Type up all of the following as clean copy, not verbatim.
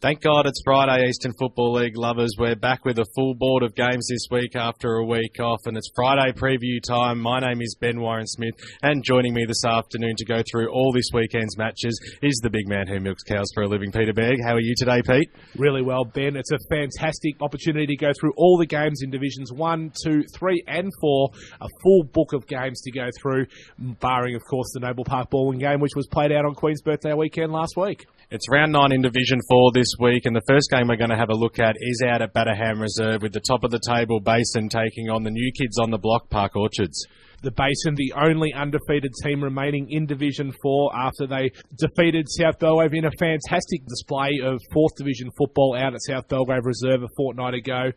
Thank God it's Friday, Eastern Football League lovers. We're back with a full board of games this week after a week off, and it's Friday preview time. My name is Ben Warren-Smith, and joining me this afternoon to go through all this weekend's matches is the big man who milks cows for a living, Peter Baird. How are you today, Pete? Really well, Ben. It's a fantastic opportunity to go through all the games in Divisions 1, 2, 3 and 4. A full book of games to go through, barring, of course, the Noble Park Bowling game, which was played out on Queen's Birthday weekend last week. It's round 9 in Division 4 this week, and the first game we're going to have a look at is out at Batterham Reserve with the top of the table Basin taking on the new kids on the block, Park Orchards. The Basin, the only undefeated team remaining in Division 4 after they defeated South Belgrave in a fantastic display of 4th Division football out at South Belgrave Reserve a fortnight ago.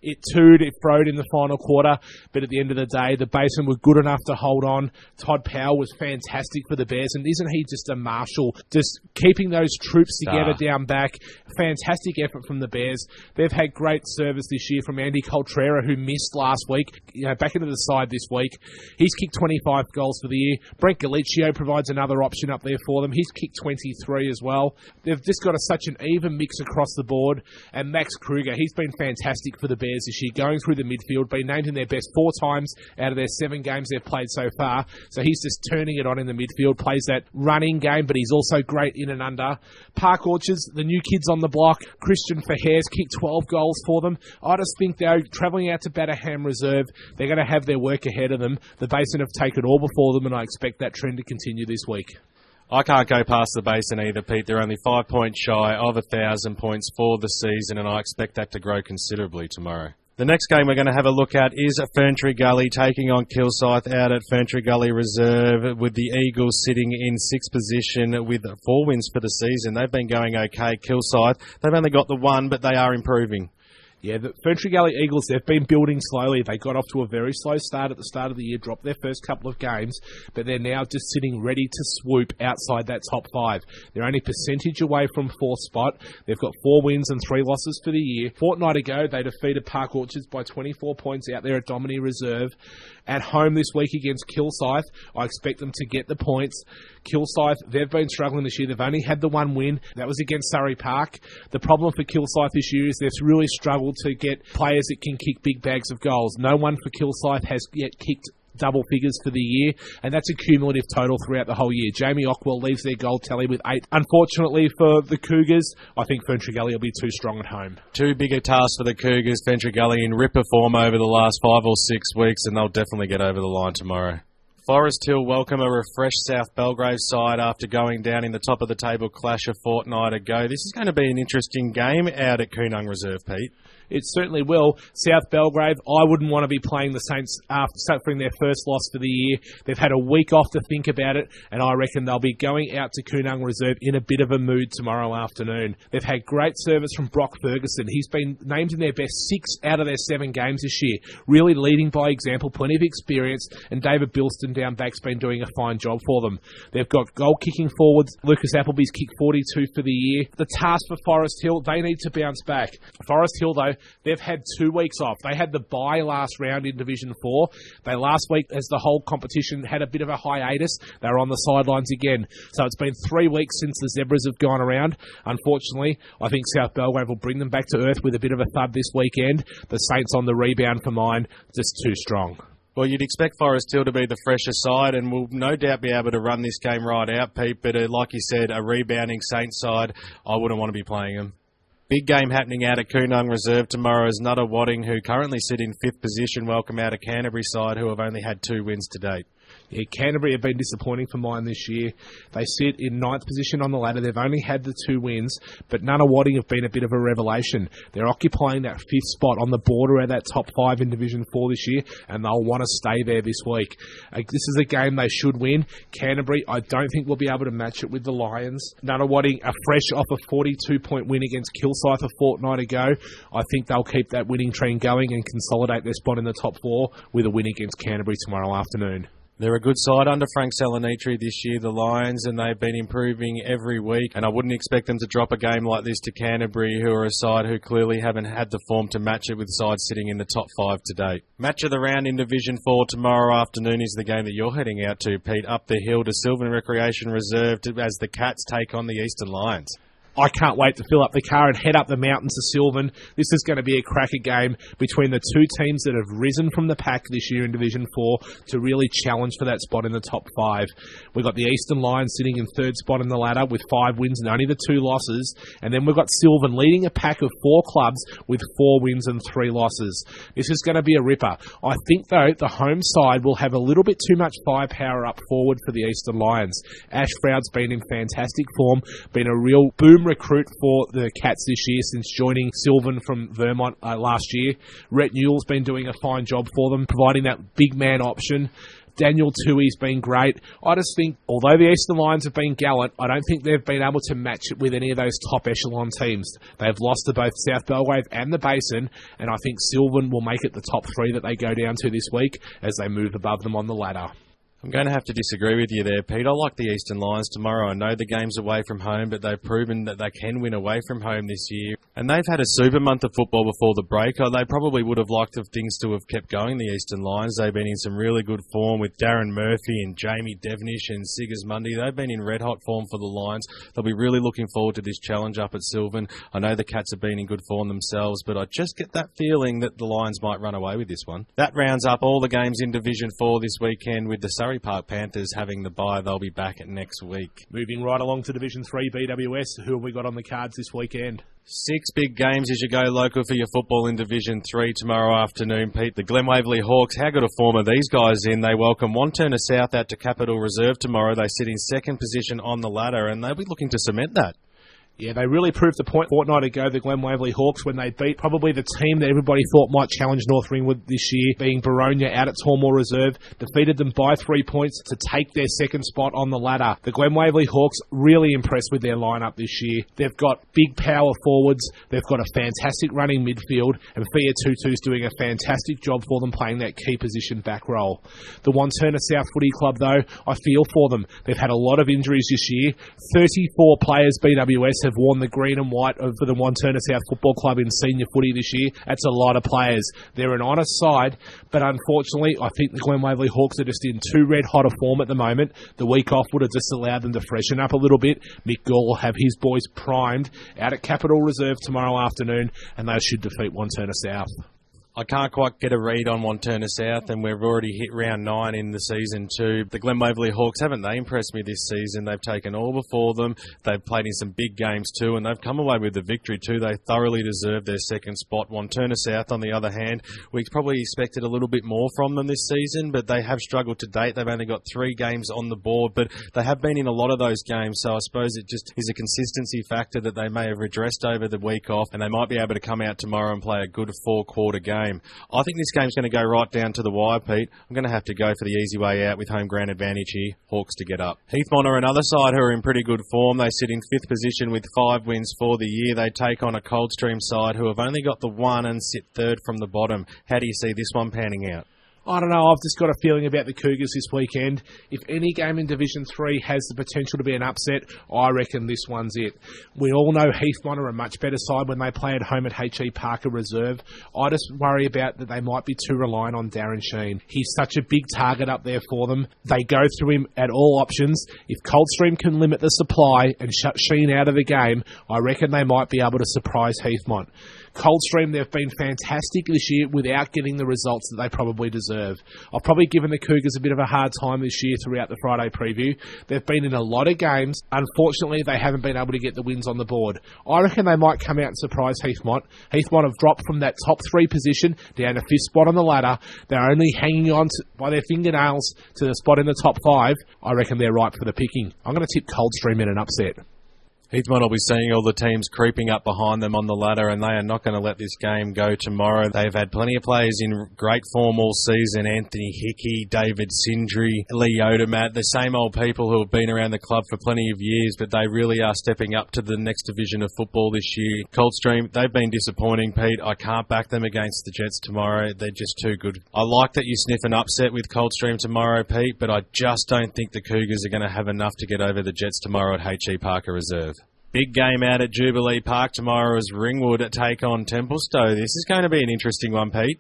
It froed in the final quarter, but at the end of the day, the Basin were good enough to hold on. Todd Powell was fantastic for the Bears, and isn't he just a marshal, just keeping those troops together down back? Fantastic effort from the Bears. They've had great service this year from Andy Coltrera, who missed last week, back into the side this week. He's kicked 25 goals for the year. Brent Galiccio provides another option up there for them. He's kicked 23 as well. They've just got such an even mix across the board. And Max Kruger, he's been fantastic for the Bears this year, going through the midfield, been named in their best 4 times out of their 7 games they've played so far. So he's just turning it on in the midfield, plays that running game, but he's also great in and under. Park Orchards, the new kids on the block, Christian Fahares kicked 12 goals for them. I just think they're travelling out to Batterham Reserve. They're going to have their work ahead of them. The Basin have taken all before them, and I expect that trend to continue this week. I can't go past the Basin either, Pete. They're only 5 points shy of 1,000 points for the season, and I expect that to grow considerably tomorrow. The next game we're going to have a look at is Ferntree Gully taking on Kilsyth out at Ferntree Gully Reserve, with the Eagles sitting in 6th position with 4 wins for the season. They've been going okay. Kilsyth, they've only got the 1, but they are improving. Yeah, the Ferntree Gully Eagles, they've been building slowly. They got off to a very slow start at the start of the year, dropped their first couple of games, but they're now just sitting ready to swoop outside that top 5. They're only percentage away from 4th spot. They've got 4 wins and 3 losses for the year. Fortnight ago, they defeated Park Orchards by 24 points out there at Domini Reserve. At home this week against Kilsyth, I expect them to get the points. Kilsyth, they've been struggling this year. They've only had the 1 win. That was against Surrey Park. The problem for Kilsyth this year is they've really struggled to get players that can kick big bags of goals. No one for Kilsyth has yet kicked double figures for the year, and that's a cumulative total throughout the whole year. Jamie Ockwell leaves their goal tally with 8. Unfortunately for the Cougars, I think Ferntree Gully will be too strong at home. Too big a task for the Cougars. Ferntree Gully in ripper form over the last 5 or 6 weeks, and they'll definitely get over the line tomorrow. Forest Hill welcome a refreshed South Belgrave side after going down in the top of the table clash a fortnight ago. This is going to be an interesting game out at Coonung Reserve, Pete. It certainly will. South Belgrave, I wouldn't want to be playing the Saints after suffering their first loss for the year. They've had a week off to think about it, and I reckon they'll be going out to Coonung Reserve in a bit of a mood tomorrow afternoon. They've had great service from Brock Ferguson. He's been named in their best 6 out of their 7 games this year. Really leading by example, plenty of experience, and David Bilston down back's been doing a fine job for them. They've got goal-kicking forwards. Lucas Appleby's kicked 42 for the year. The task for Forest Hill, they need to bounce back. Forest Hill, though, they've had 2 weeks off. They had the bye last round in Division 4. They last week, as the whole competition had a bit of a hiatus, they were on the sidelines again. So it's been 3 weeks since the Zebras have gone around. Unfortunately, I think South Belgrave will bring them back to earth with a bit of a thud this weekend. The Saints on the rebound for mine, just too strong. Well, you'd expect Forest Hill to be the fresher side, and will no doubt be able to run this game right out, Pete. But like you said, a rebounding Saints side, I wouldn't want to be playing them. Big game happening out at Coonung Reserve tomorrow as Nutter Wadding, who currently sit in 5th position, welcome out a Canterbury side who have only had 2 wins to date. Yeah, Canterbury have been disappointing for mine this year. They sit in 9th position on the ladder. They've only had the 2 wins, but Nutter Wadding have been a bit of a revelation. They're occupying that 5th spot on the border of that top 5 in Division 4 this year, and they'll want to stay there this week. This is a game they should win. Canterbury, I don't think will be able to match it with the Lions. Nutter Wadding, a fresh off a 42-point win against Kilsyth a fortnight ago. I think they'll keep that winning trend going and consolidate their spot in the top 4 with a win against Canterbury tomorrow afternoon. They're a good side under Frank Salinitri this year, the Lions, and they've been improving every week. And I wouldn't expect them to drop a game like this to Canterbury, who are a side who clearly haven't had the form to match it with sides sitting in the top 5 to date. Match of the round in Division 4 tomorrow afternoon is the game that you're heading out to, Pete, up the hill to Sylvan Recreation Reserve as the Cats take on the Eastern Lions. I can't wait to fill up the car and head up the mountains to Sylvan. This is going to be a cracker game between the two teams that have risen from the pack this year in Division 4 to really challenge for that spot in the top 5. We've got the Eastern Lions sitting in third spot in the ladder with 5 wins and only the 2 losses. And then we've got Sylvan leading a pack of 4 clubs with 4 wins and 3 losses. This is going to be a ripper. I think, though, the home side will have a little bit too much firepower up forward for the Eastern Lions. Ash Froud's been in fantastic form, been a real boom recruit for the Cats this year since joining Sylvan from Vermont last year. Rhett Newell's been doing a fine job for them, providing that big man option. Daniel Tui's been great. I just think, although the Eastern Lions have been gallant, I don't think they've been able to match it with any of those top echelon teams. They've lost to both South Belgrave and the Basin, and I think Sylvan will make it the top 3 that they go down to this week as they move above them on the ladder. I'm going to have to disagree with you there, Pete. I like the Eastern Lions tomorrow. I know the game's away from home, but they've proven that they can win away from home this year. And they've had a super month of football before the break. They probably would have liked things to have kept going, the Eastern Lions. They've been in some really good form with Darren Murphy and Jamie Devnish and Sigismundi. They've been in red-hot form for the Lions. They'll be really looking forward to this challenge up at Sylvan. I know the Cats have been in good form themselves, but I just get that feeling that the Lions might run away with this one. That rounds up all the games in Division 4 this weekend with the Surrey Park Panthers having the bye. They'll be back at next week. Moving right along to Division 3 BWS, who have we got on the cards this weekend? 6 big games as you go local for your football in Division 3 tomorrow afternoon, Pete. The Glen Waverley Hawks, how good a form are these guys in? They welcome Wanturna South out to Capital Reserve tomorrow. They sit in second position on the ladder, and they'll be looking to cement that. Yeah, they really proved the point a fortnight ago, the Glen Waverley Hawks, when they beat probably the team that everybody thought might challenge North Ringwood this year, being Baronia out at Tormore Reserve, defeated them by 3 points to take their second spot on the ladder. The Glen Waverley Hawks really impressed with their lineup this year. They've got big power forwards, they've got a fantastic running midfield, and Fia Tutu's doing a fantastic job for them playing that key position back role. The Wanturna South Footy Club, though, I feel for them. They've had a lot of injuries this year. 34 players BWS have worn the green and white for the Wanturna South Football Club in senior footy this year. That's a lot of players. They're an honest side, but unfortunately, I think the Glen Waverley Hawks are just in too red-hot a form at the moment. The week off would have just allowed them to freshen up a little bit. Mick Gall will have his boys primed out at Capital Reserve tomorrow afternoon, and they should defeat Wanturna South. I can't quite get a read on Wanturna South, and we've already hit round 9 in the season too. The Glen Waverley Hawks, haven't they impressed me this season? They've taken all before them. They've played in some big games too, and they've come away with the victory too. They thoroughly deserve their second spot. Wanturna South, on the other hand, we probably expected a little bit more from them this season, but they have struggled to date. They've only got 3 games on the board, but they have been in a lot of those games, so I suppose it just is a consistency factor that they may have redressed over the week off, and they might be able to come out tomorrow and play a good 4-quarter game. I think this game's going to go right down to the wire, Pete. I'm going to have to go for the easy way out with home ground advantage here. Hawks to get up. Heathmont are another side who are in pretty good form. They sit in 5th position with 5 wins for the year. They take on a Coldstream side who have only got the 1 and sit 3rd from the bottom. How do you see this one panning out? I don't know, I've just got a feeling about the Cougars this weekend. If any game in Division 3 has the potential to be an upset, I reckon this one's it. We all know Heathmont are a much better side when they play at home at H.E. Parker Reserve. I just worry about that they might be too reliant on Darren Sheen. He's such a big target up there for them. They go through him at all options. If Coldstream can limit the supply and shut Sheen out of the game, I reckon they might be able to surprise Heathmont. Coldstream, they've been fantastic this year without getting the results that they probably deserve. I've probably given the Cougars a bit of a hard time this year throughout the Friday preview. They've been in a lot of games. Unfortunately, they haven't been able to get the wins on the board. I reckon they might come out and surprise Heathmont. Heathmont have dropped from that top 3 position down to 5th spot on the ladder. They're only hanging on by their fingernails to the spot in the top 5. I reckon they're ripe for the picking. I'm going to tip Coldstream in an upset. Heathmont will be seeing all the teams creeping up behind them on the ladder, and they are not going to let this game go tomorrow. They've had plenty of players in great form all season. Anthony Hickey, David Sindri, Lee Odermatt, the same old people who have been around the club for plenty of years, but they really are stepping up to the next division of football this year. Coldstream, they've been disappointing, Pete. I can't back them against the Jets tomorrow. They're just too good. I like that you sniff an upset with Coldstream tomorrow, Pete, but I just don't think the Cougars are going to have enough to get over the Jets tomorrow at H.E. Parker Reserve. Big game out at Jubilee Park tomorrow as Ringwood take on Templestowe. This is going to be an interesting one, Pete.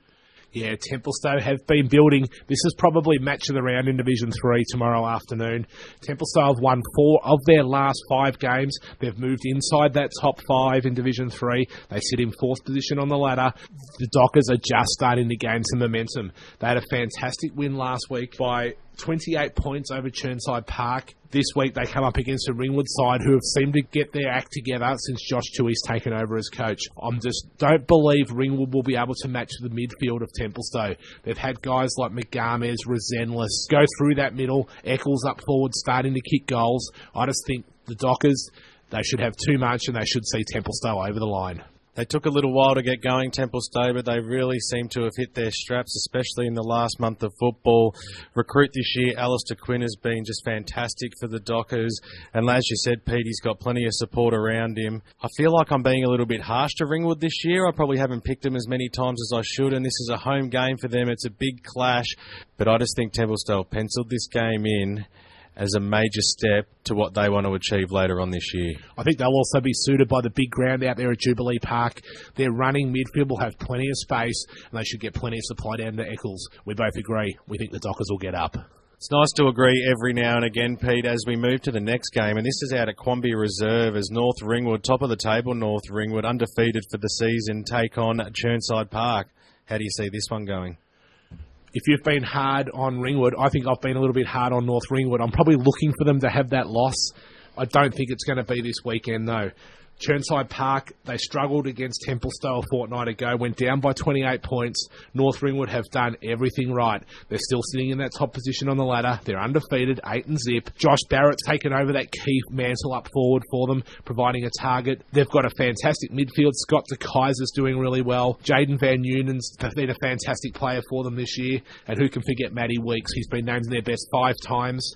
Yeah, Templestowe have been building. This is probably match of the round in Division 3 tomorrow afternoon. Templestowe have won 4 of their last 5 games. They've moved inside that top 5 in Division 3. They sit in 4th position on the ladder. The Dockers are just starting to gain some momentum. They had a fantastic win last week by 28 points over Chirnside Park. This week they come up against a Ringwood side who have seemed to get their act together since Josh Chewy's taken over as coach. I just don't believe Ringwood will be able to match the midfield of Templestowe. They've had guys like McGarmes, Resenless go through that middle, Eccles up forward starting to kick goals. I just think the Dockers, they should have too much and they should see Templestowe over the line. They took a little while to get going, Templestowe, but they really seem to have hit their straps, especially in the last month of football. Recruit this year, Alistair Quinn, has been just fantastic for the Dockers. And as you said, Pete, he's got plenty of support around him. I feel like I'm being a little bit harsh to Ringwood this year. I probably haven't picked them as many times as I should, and this is a home game for them. It's a big clash. But I just think Templestowe penciled this game in as a major step to what they want to achieve later on this year. I think they'll also be suited by the big ground out there at Jubilee Park. Their running midfield will have plenty of space, and they should get plenty of supply down to Eccles. We both agree. We think the Dockers will get up. It's nice to agree every now and again, Pete, as we move to the next game, and this is out at Quamby Reserve as North Ringwood, top of the table North Ringwood, undefeated for the season, take on Chirnside Park. How do you see this one going? If you've been hard on Ringwood, I think I've been a little bit hard on North Ringwood. I'm probably looking for them to have that loss. I don't think it's going to be this weekend, though. Chirnside Park, they struggled against Templestowe a fortnight ago, went down by 28 points. North Ringwood have done everything right. They're still sitting in that top position on the ladder. They're undefeated, 8-0. Josh Barrett's taken over that key mantle up forward for them, providing a target. They've got a fantastic midfield. Scott de Kaiser's doing really well. Jaden Van Unen's been a fantastic player for them this year. And who can forget Matty Weeks? He's been named in their best 5 times.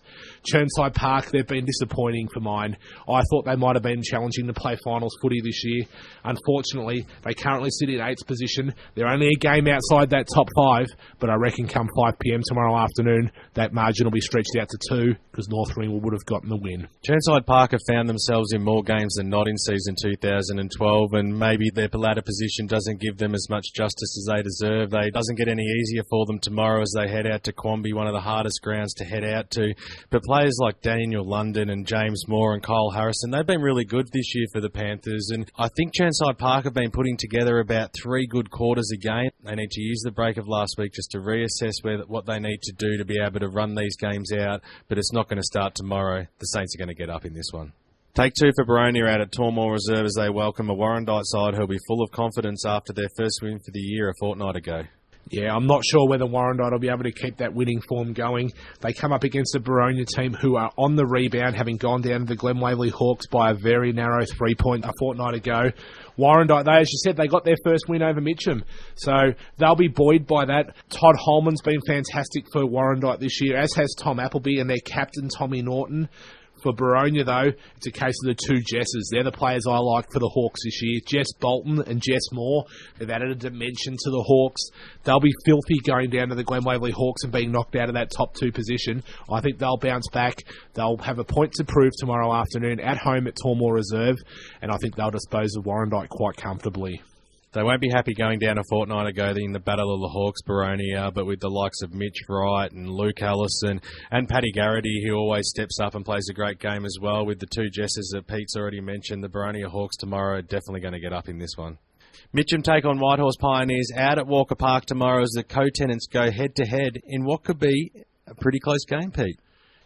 Chirnside Park, they've been disappointing for mine. I thought they might have been challenging to play finals footy this year. Unfortunately, they currently sit in 8th position. They're only a game outside that top 5, but I reckon come 5 p.m. tomorrow afternoon, that margin will be stretched out to 2 because North Ringwood would have gotten the win. Chirnside Park have found themselves in more games than not in season 2012, and maybe their ladder position doesn't give them as much justice as they deserve. It doesn't get any easier for them tomorrow as they head out to Quamby, one of the hardest grounds to head out to. But players like Daniel London and James Moore and Kyle Harrison, they've been really good this year for the Panthers, and I think Chirnside Park have been putting together about 3 good quarters a game. They need to use the break of last week just to reassess what they need to do to be able to run these games out, but it's not going to start tomorrow. The Saints are going to get up in this one. Take 2 for Baronia out at Tormore Reserve as they welcome a Warrandyte side who'll be full of confidence after their first win for the year a fortnight ago. Yeah, I'm not sure whether Warrandyte will be able to keep that winning form going. They come up against a Baronia team who are on the rebound, having gone down to the Glen Waverley Hawks by a very narrow 3-point a fortnight ago. Warrandyte, as you said, they got their first win over Mitcham, so they'll be buoyed by that. Todd Holman's been fantastic for Warrandyte this year, as has Tom Appleby and their captain, Tommy Norton. For Baronia, though, it's a case of the 2 Jesses. They're the players I like for the Hawks this year. Jess Bolton and Jess Moore. They've added a dimension to the Hawks. They'll be filthy going down to the Glen Waverley Hawks and being knocked out of that top 2 position. I think they'll bounce back. They'll have a point to prove tomorrow afternoon at home at Tormore Reserve, and I think they'll dispose of Warrandyte quite comfortably. They won't be happy going down a fortnight ago in the Battle of the Hawks, Baronia, but with the likes of Mitch Wright and Luke Allison and Paddy Garrity, who always steps up and plays a great game as well, with the 2 Jesses that Pete's already mentioned, the Baronia Hawks tomorrow are definitely going to get up in this one. Mitcham take on Whitehorse Pioneers out at Walker Park tomorrow as the co-tenants go head-to-head in what could be a pretty close game, Pete.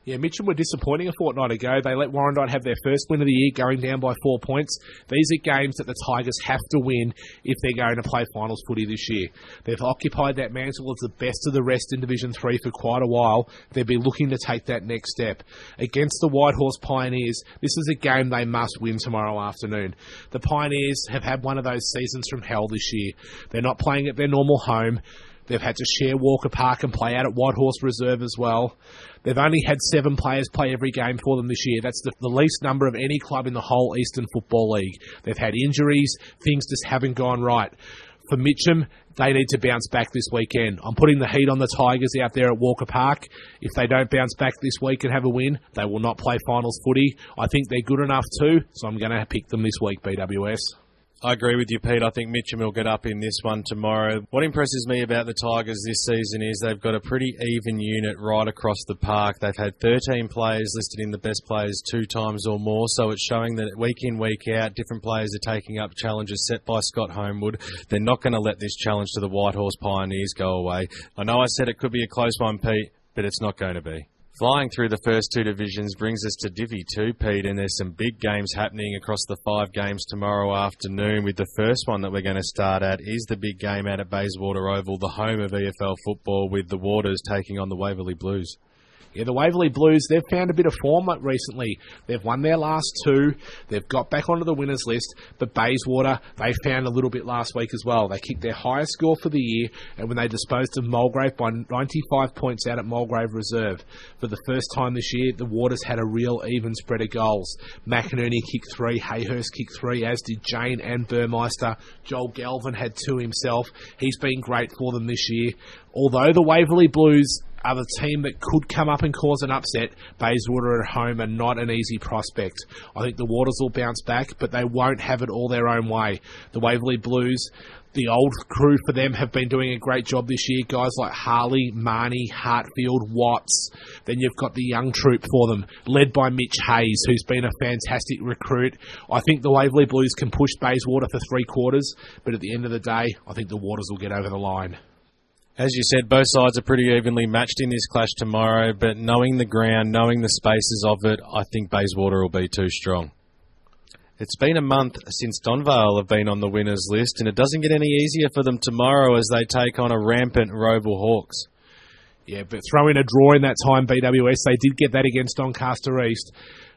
Yeah, Mitcham were disappointing a fortnight ago. They let Warrandyte have their first win of the year, going down by 4 points. These are games that the Tigers have to win if they're going to play finals footy this year. They've occupied that mantle as the best of the rest in Division 3 for quite a while. They'll be looking to take that next step. Against the Whitehorse Pioneers, this is a game they must win tomorrow afternoon. The Pioneers have had one of those seasons from hell this year. They're not playing at their normal home. They've had to share Walker Park and play out at Whitehorse Reserve as well. They've only had 7 players play every game for them this year. That's the least number of any club in the whole Eastern Football League. They've had injuries. Things just haven't gone right. For Mitcham, they need to bounce back this weekend. I'm putting the heat on the Tigers out there at Walker Park. If they don't bounce back this week and have a win, they will not play finals footy. I think they're good enough too, so I'm going to pick them this week, BWS. I agree with you, Pete. I think Mitcham will get up in this one tomorrow. What impresses me about the Tigers this season is they've got a pretty even unit right across the park. They've had 13 players listed in the best players 2 times or more, so it's showing that week in, week out, different players are taking up challenges set by Scott Homewood. They're not going to let this challenge to the Whitehorse Pioneers go away. I know I said it could be a close one, Pete, but it's not going to be. Flying through the first 2 divisions brings us to Divi 2, Pete, and there's some big games happening across the 5 games tomorrow afternoon, with the first one that we're going to start at is the big game out at Bayswater Oval, the home of EFL football, with the Waters taking on the Waverley Blues. Yeah, the Waverley Blues, they've found a bit of form recently. They've won their last 2. They've got back onto the winners list. But Bayswater, they found a little bit last week as well. They kicked their highest score for the year, and when they disposed of Mulgrave by 95 points out at Mulgrave Reserve. For the first time this year, the Waters had a real even spread of goals. McInerney kicked 3, Hayhurst kicked 3, as did Jane and Burmeister. Joel Galvin had 2 himself. He's been great for them this year. Although the Waverley Blues are the team that could come up and cause an upset, Bayswater at home are not an easy prospect. I think the Waters will bounce back, but they won't have it all their own way. The Waverley Blues, the old crew for them, have been doing a great job this year. Guys like Harley, Marnie, Hartfield, Watts. Then you've got the young troop for them, led by Mitch Hayes, who's been a fantastic recruit. I think the Waverley Blues can push Bayswater for 3 quarters, but at the end of the day, I think the Waters will get over the line. As you said, both sides are pretty evenly matched in this clash tomorrow, but knowing the ground, knowing the spaces of it, I think Bayswater will be too strong. It's been a month since Donvale have been on the winners list, and it doesn't get any easier for them tomorrow as they take on a rampant Roval Hawks. Yeah, but throw in a draw in that time, BWS. They did get that against Doncaster East.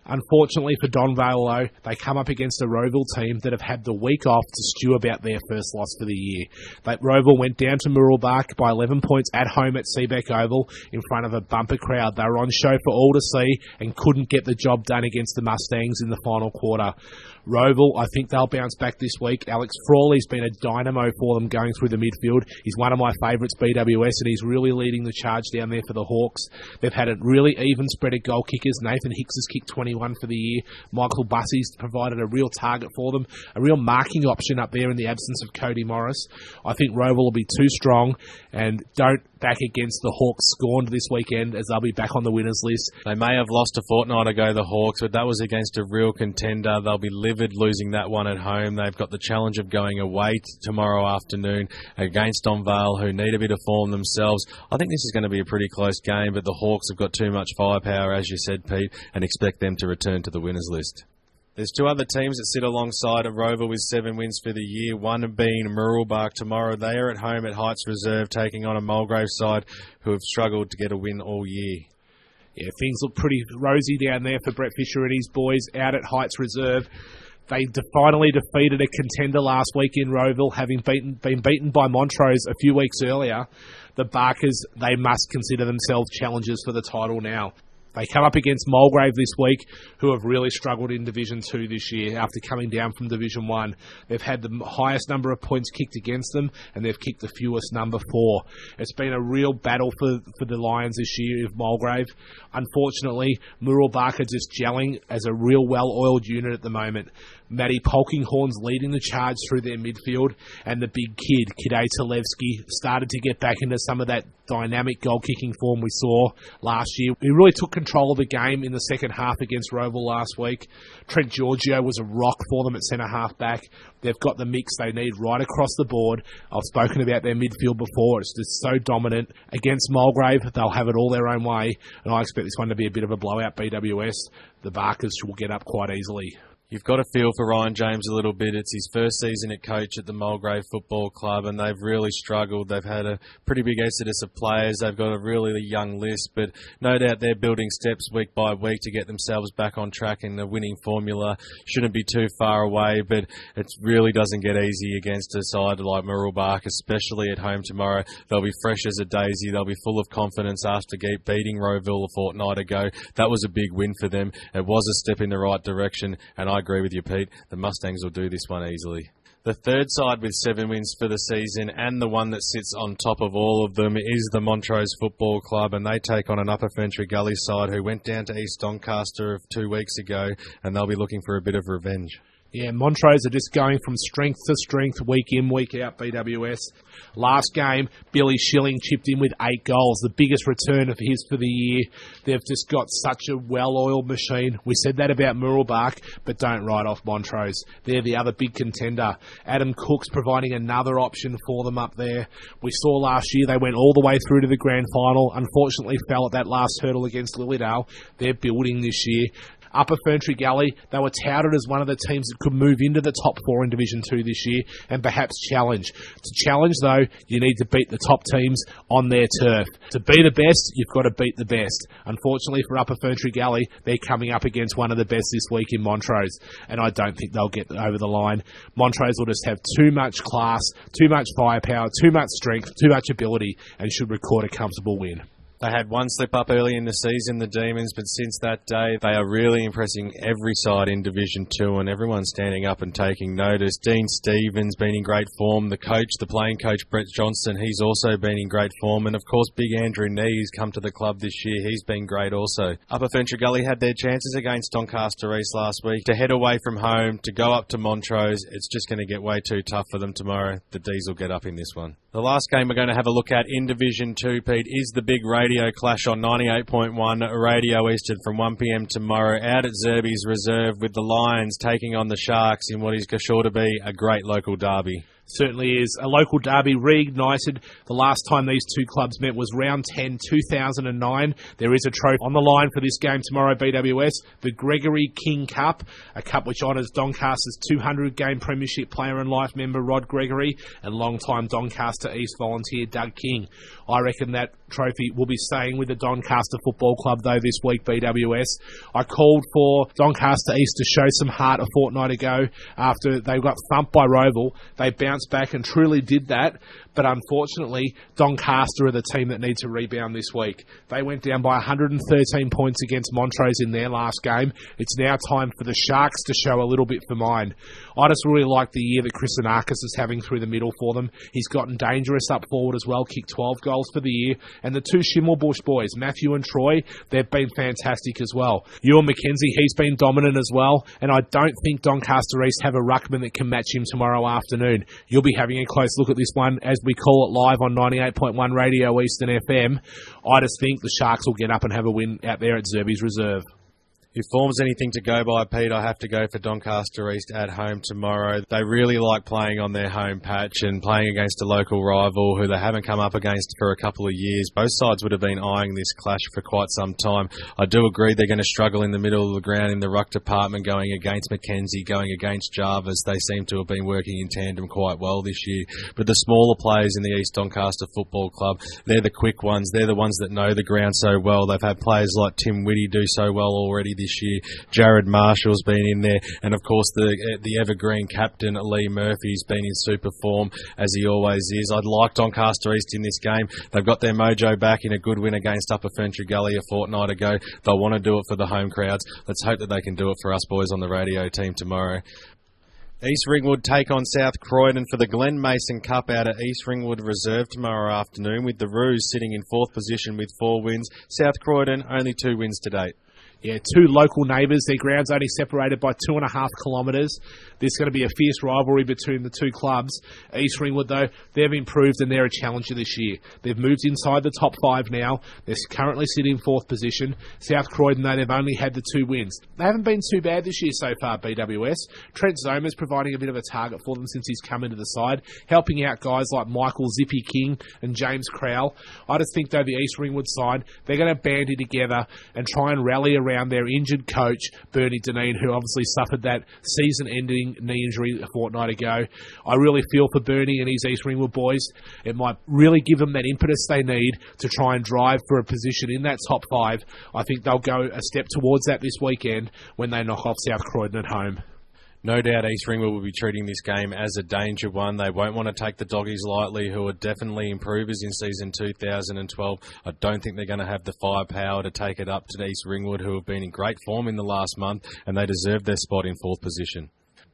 Unfortunately for Donvale, though, they come up against a Roval team that have had the week off to stew about their first loss for the year. Roval went down to Murrelbach by 11 points at home at Seabeck Oval in front of a bumper crowd. They were on show for all to see and couldn't get the job done against the Mustangs in the final quarter. Roval, I think they'll bounce back this week. Alex Frawley's been a dynamo for them going through the midfield. He's one of my favourites, BWS, and he's really leading the charge down there for the Hawks. They've had a really even spread of goal kickers. Nathan Hicks has kicked 21 for the year. Michael Bussey's provided a real target for them, a real marking option up there in the absence of Cody Morris. I think Roval will be too strong, and don't back against the Hawks scorned this weekend, as they'll be back on the winners list. They may have lost a fortnight ago, the Hawks, but that was against a real contender. They'll be livid losing that one at home. They've got the challenge of going away tomorrow afternoon against Donvale, who need a bit of form themselves. I think this is going to be a pretty close game, but the Hawks have got too much firepower, as you said, Pete, and expect them to return to the winners list. There's 2 other teams that sit alongside of Rover with 7 wins for the year, one being Murrelbach tomorrow. They are at home at Heights Reserve taking on a Mulgrave side who have struggled to get a win all year. Yeah, things look pretty rosy down there for Brett Fisher and his boys out at Heights Reserve. They finally defeated a contender last week in Roeville, having been beaten by Montrose a few weeks earlier. The Barkers, they must consider themselves challengers for the title now. They come up against Mulgrave this week, who have really struggled in Division 2 this year after coming down from Division 1. They've had the highest number of points kicked against them, and they've kicked the fewest, number 4. It's been a real battle for the Lions this year of Mulgrave. Unfortunately, Murrelbach are just gelling as a real well-oiled unit at the moment. Matty Polkinghorn's leading the charge through their midfield, and the big kid, Kide Talevsky, started to get back into some of that dynamic goal-kicking form we saw last year. He really took control of the game in the second half against Roval last week. Trent Giorgio was a rock for them at centre-half back. They've got the mix they need right across the board. I've spoken about their midfield before. It's just so dominant. Against Mulgrave, they'll have it all their own way, and I expect this one to be a bit of a blowout, BWS. The Barkers will get up quite easily. You've got to feel for Ryan James a little bit. It's his first season at coach at the Mulgrave Football Club, and they've really struggled. They've had a pretty big exodus of players. They've got a really young list, but no doubt they're building steps week by week to get themselves back on track, and the winning formula shouldn't be too far away, but it really doesn't get easy against a side like Murrelbach, especially at home tomorrow. They'll be fresh as a daisy. They'll be full of confidence after beating Roeville a fortnight ago. That was a big win for them. It was a step in the right direction, and I agree with you, Pete. The Mustangs will do this one easily. The third side with 7 wins for the season, and the one that sits on top of all of them, is the Montrose Football Club, and they take on an Upper Ferntree Gully side who went down to East Doncaster 2 weeks ago, and they'll be looking for a bit of revenge. Yeah, Montrose are just going from strength to strength, week in, week out, BWS. Last game, Billy Schilling chipped in with 8 goals, the biggest return of his for the year. They've just got such a well-oiled machine. We said that about Muralbach, but don't write off Montrose. They're the other big contender. Adam Cook's providing another option for them up there. We saw last year they went all the way through to the grand final, unfortunately fell at that last hurdle against Lilydale. They're building this year. Upper Ferntree Gully, they were touted as one of the teams that could move into the top 4 in Division 2 this year and perhaps challenge. To challenge, though, you need to beat the top teams on their turf. To be the best, you've got to beat the best. Unfortunately for Upper Ferntree Gully, they're coming up against one of the best this week in Montrose, and I don't think they'll get over the line. Montrose will just have too much class, too much firepower, too much strength, too much ability, and should record a comfortable win. They had one slip up early in the season, the Demons, but since that day, they are really impressing every side in Division 2, and everyone's standing up and taking notice. Dean Stevens been in great form. The coach, the playing coach, Brett Johnson, he's also been in great form. And, of course, Big Andrew Nee's come to the club this year. He's been great also. Upper Ferntree Gully had their chances against Doncaster East last week. To head away from home, to go up to Montrose, it's just going to get way too tough for them tomorrow. The D's will get up in this one. The last game we're going to have a look at in Division 2, Pete, is the big radio clash on 98.1 Radio Eastern from 1 p.m. tomorrow out at Zerby's Reserve, with the Lions taking on the Sharks in what is sure to be a great local derby. Certainly is. A local derby reignited. The last time these two clubs met was round 10, 2009. There is a trophy on the line for this game tomorrow, BWS. The Gregory King Cup, a cup which honours Doncaster's 200-game premiership player and life member Rod Gregory and long-time Doncaster East volunteer Doug King. I reckon that trophy will be staying with the Doncaster Football Club, though, this week, BWS. I called for Doncaster East to show some heart a fortnight ago after they got thumped by Roval. They bounced back and truly did that, but unfortunately Doncaster are the team that need to rebound this week. They went down by 113 points against Montrose in their last game. It's now time for the Sharks to show a little bit for mine. I just really like the year that Chris Anarkis is having through the middle for them. He's gotten dangerous up forward as well, kicked 12 goals for the year, and the two Schimmelbusch boys, Matthew and Troy, they've been fantastic as well. Ewan McKenzie, he's been dominant as well, and I don't think Doncaster East have a ruckman that can match him tomorrow afternoon. You'll be having a close look at this one as we call it live on 98.1 Radio Eastern FM. I just think the Sharks will get up and have a win out there at Zerby's Reserve. If form's anything to go by, Pete, I have to go for Doncaster East at home tomorrow. They really like playing on their home patch and playing against a local rival who they haven't come up against for a couple of years. Both sides would have been eyeing this clash for quite some time. I do agree they're going to struggle in the middle of the ground in the ruck department, going against Mackenzie, going against Jarvis. They seem to have been working in tandem quite well this year. But the smaller players in the East Doncaster Football Club, they're the quick ones. They're the ones that know the ground so well. They've had players like Tim Whitty do so well already this year. Jared Marshall's been in there, and of course the evergreen captain Lee Murphy's been in super form as he always is. I'd like Doncaster East in this game. They've got their mojo back in a good win against Upper Ferntree Gully a fortnight ago. They'll want to do it for the home crowds. Let's hope that they can do it for us boys on the radio team tomorrow. East Ringwood take on South Croydon for the Glen Mason Cup out at East Ringwood Reserve tomorrow afternoon, with the Roos sitting in 4th position with 4 wins. South Croydon only 2 wins to date. Yeah, two local neighbours. Their ground's only separated by 2.5 kilometres. There's going to be a fierce rivalry between the two clubs. East Ringwood, though, they've improved and they're a challenger this year. They've moved inside the top 5 now. They're currently sitting in 4th position. South Croydon, though, they've only had the 2 wins. They haven't been too bad this year so far, BWS. Trent Zoma's providing a bit of a target for them since he's come into the side, helping out guys like Michael Zippy King and James Crowell. I just think, though, the East Ringwood side, they're going to bandy together and try and rally around their injured coach, Bernie Deneen, who obviously suffered that season-ending knee injury a fortnight ago. I really feel for Bernie and his East Ringwood boys. It might really give them that impetus they need to try and drive for a position in that top 5. I think they'll go a step towards that this weekend when they knock off South Croydon at home. No doubt East Ringwood will be treating this game as a danger one. They won't want to take the Doggies lightly, who are definitely improvers in season 2012. I don't think they're going to have the firepower to take it up to East Ringwood, who have been in great form in the last month, and they deserve their spot in 4th position.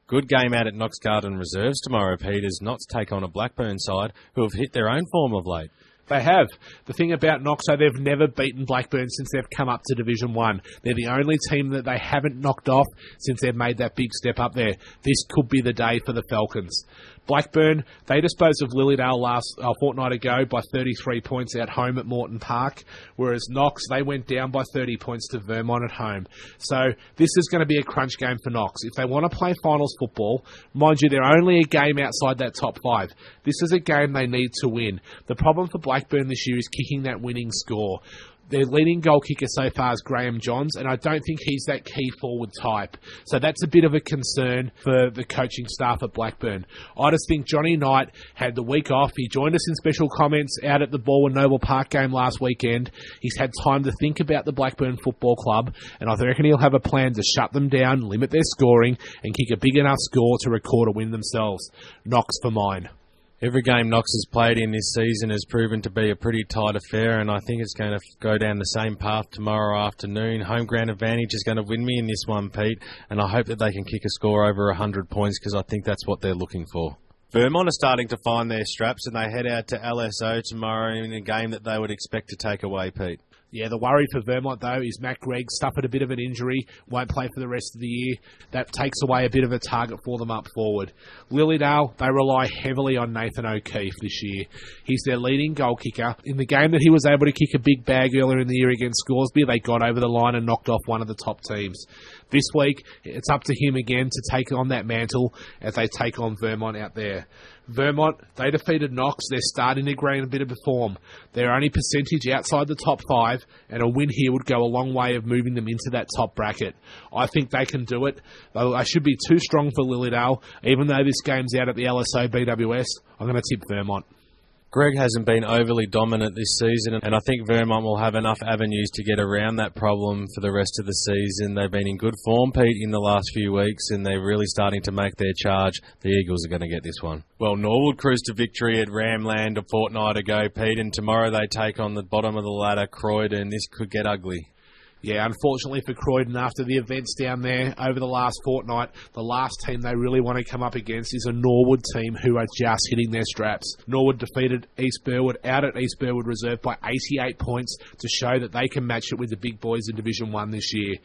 Good game out at Knox Garden Reserves tomorrow, Pete, as Notts take on a Blackburn side who have hit their own form of late. They have. The thing about Knox, though, they've never beaten Blackburn since they've come up to Division 1. They're the only team that they haven't knocked off since they've made that big step up there. This could be the day for the Falcons. Blackburn, they disposed of Lilydale a fortnight ago by 33 points at home at Moreton Park, whereas Knox, they went down by 30 points to Vermont at home. So this is going to be a crunch game for Knox. If they want to play finals football, mind you, they're only a game outside that top 5. This is a game they need to win. The problem for Blackburn this year is kicking that winning score. Their leading goal kicker so far is Graham Johns, and I don't think he's that key forward type. So that's a bit of a concern for the coaching staff at Blackburn. I just think Johnny Knight had the week off. He joined us in special comments out at the Balwyn Noble Park game last weekend. He's had time to think about the Blackburn Football Club, and I reckon he'll have a plan to shut them down, limit their scoring, and kick a big enough score to record a win themselves. Knox for mine. Every game Knox has played in this season has proven to be a pretty tight affair, and I think it's going to go down the same path tomorrow afternoon. Home ground advantage is going to win me in this one, Pete, and I hope that they can kick a score over 100 points because I think that's what they're looking for. Vermont are starting to find their straps, and they head out to LSO tomorrow in a game that they would expect to take away, Pete. Yeah, the worry for Vermont, though, is Matt Gregg suffered a bit of an injury, won't play for the rest of the year. That takes away a bit of a target for them up forward. Lilydale, they rely heavily on Nathan O'Keefe this year. He's their leading goal kicker. In the game that he was able to kick a big bag earlier in the year against Scoresby, they got over the line and knocked off one of the top teams. This week, it's up to him again to take on that mantle as they take on Vermont out there. Vermont, they defeated Knox. They're starting to gain a bit of form. They're only percentage outside the top 5, and a win here would go a long way of moving them into that top bracket. I think they can do it. They should be too strong for Lilydale. Even though this game's out at the LSO BWS, I'm going to tip Vermont. Greg hasn't been overly dominant this season, and I think Vermont will have enough avenues to get around that problem for the rest of the season. They've been in good form, Pete, in the last few weeks, and they're really starting to make their charge. The Eagles are going to get this one. Well, Norwood cruised to victory at Ramland a fortnight ago, Pete, and tomorrow they take on the bottom of the ladder, Croydon. This could get ugly. Yeah, unfortunately for Croydon, after the events down there over the last fortnight, the last team they really want to come up against is a Norwood team who are just hitting their straps. Norwood defeated East Burwood out at East Burwood Reserve by 88 points to show that they can match it with the big boys in Division 1 this year.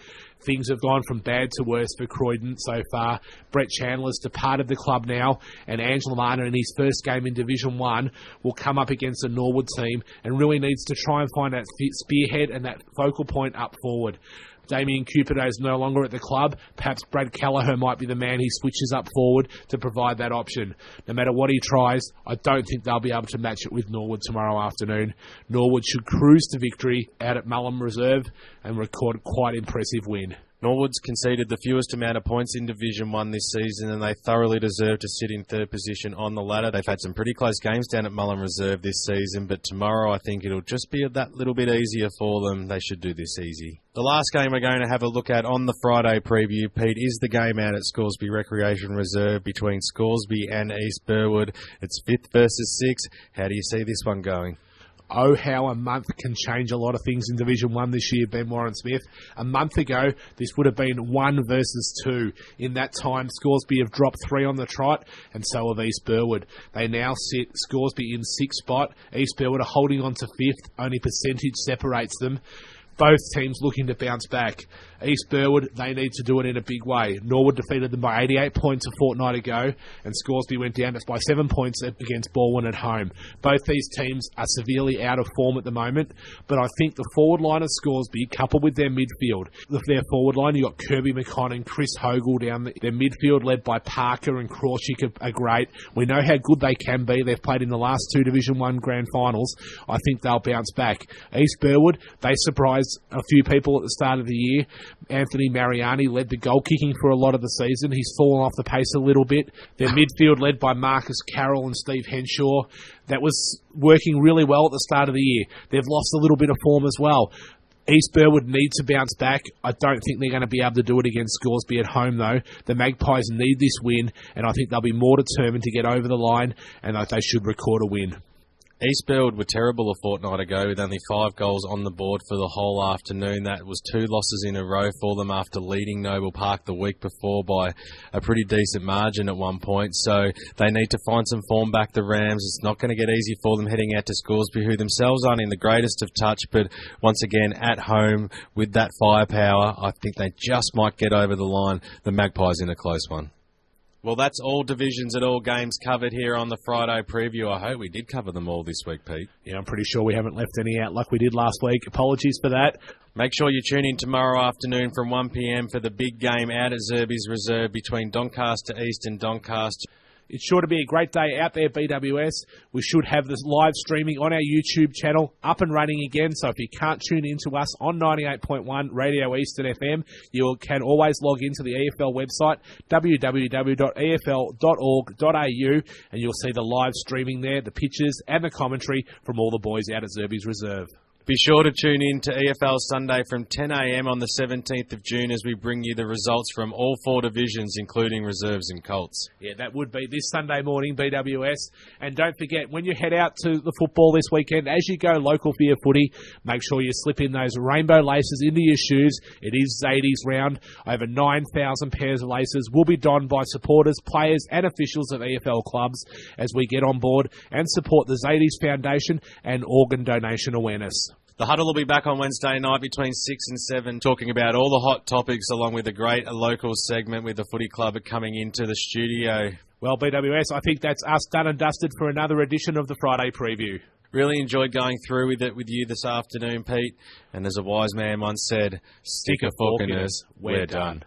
Things have gone from bad to worse for Croydon so far. Brett Chandler's departed the club now, and Angela Martin in his first game in Division 1 will come up against a Norwood team and really needs to try and find that spearhead and that focal point up forward. Damien Cupido is no longer at the club. Perhaps Brad Callagher might be the man he switches up forward to provide that option. No matter what he tries, I don't think they'll be able to match it with Norwood tomorrow afternoon. Norwood should cruise to victory out at Mullum Reserve and record quite impressive win. Norwood's conceded the fewest amount of points in Division 1 this season, and they thoroughly deserve to sit in third position on the ladder. They've had some pretty close games down at Mullum Reserve this season, but tomorrow I think it'll just be that little bit easier for them. They should do this easy. The last game we're going to have a look at on the Friday preview, Pete, is the game out at Scoresby Recreation Reserve between Scoresby and East Burwood. It's 5th versus 6th. How do you see this one going? Oh, how a month can change a lot of things in Division 1 this year, Ben Warren-Smith. A month ago, this would have been 1 versus 2. In that time, Scoresby have dropped 3 on the trot, and so have East Burwood. They now sit Scoresby in 6th spot. East Burwood are holding on to 5th. Only percentage separates them. Both teams looking to bounce back. East Burwood, they need to do it in a big way. Norwood defeated them by 88 points a fortnight ago, and Scoresby went down by 7 points against Balwyn at home. Both these teams are severely out of form at the moment, but I think the forward line of Scoresby, coupled with their midfield, their forward line, you've got Kirby McCon and Chris Hogle down there. Their midfield, led by Parker and Krawczyk, are great. We know how good they can be. They've played in the last 2 Division 1 grand finals. I think they'll bounce back. East Burwood, they surprised a few people at the start of the year. Anthony Mariani led the goal kicking for a lot of the season. He's fallen off the pace a little bit. Their midfield, led by Marcus Carroll and Steve Henshaw, that was working really well at the start of the year. They've lost a little bit of form as well. East Burwood need to bounce back. I don't think they're going to be able to do it against Scoresby at home, though. The Magpies need this win, and I think they'll be more determined to get over the line, and they should record a win. East Baird were terrible a fortnight ago with only 5 goals on the board for the whole afternoon. That was 2 losses in a row for them after leading Noble Park the week before by a pretty decent margin at one point. So they need to find some form back, the Rams. It's not going to get easy for them heading out to Scoresby, who themselves aren't in the greatest of touch, but once again at home with that firepower, I think they just might get over the line. The Magpies in a close one. Well, that's all divisions and all games covered here on the Friday preview. I hope we did cover them all this week, Pete. Yeah, I'm pretty sure we haven't left any out like we did last week. Apologies for that. Make sure you tune in tomorrow afternoon from 1 p.m. for the big game out at Zerby's Reserve between Doncaster East and Doncaster. It's sure to be a great day out there, BWS. We should have this live streaming on our YouTube channel up and running again. So if you can't tune in to us on 98.1 Radio Eastern FM, you can always log into the EFL website, www.efl.org.au, and you'll see the live streaming there, the pictures and the commentary from all the boys out at Zerby's Reserve. Be sure to tune in to EFL Sunday from 10 a.m. on the 17th of June as we bring you the results from all 4 divisions, including reserves and Colts. Yeah, that would be this Sunday morning, BWS. And don't forget, when you head out to the football this weekend, as you go local for your footy, make sure you slip in those rainbow laces into your shoes. It is Zadie's round. Over 9,000 pairs of laces will be donned by supporters, players and officials of EFL clubs as we get on board and support the Zadie's Foundation and organ donation awareness. The Huddle will be back on Wednesday night between 6 and 7, talking about all the hot topics along with a great local segment with the footy club coming into the studio. Well, BWS, I think that's us done and dusted for another edition of the Friday Preview. Really enjoyed going through with it with you this afternoon, Pete. And as a wise man once said, stick a fork in us, we're done.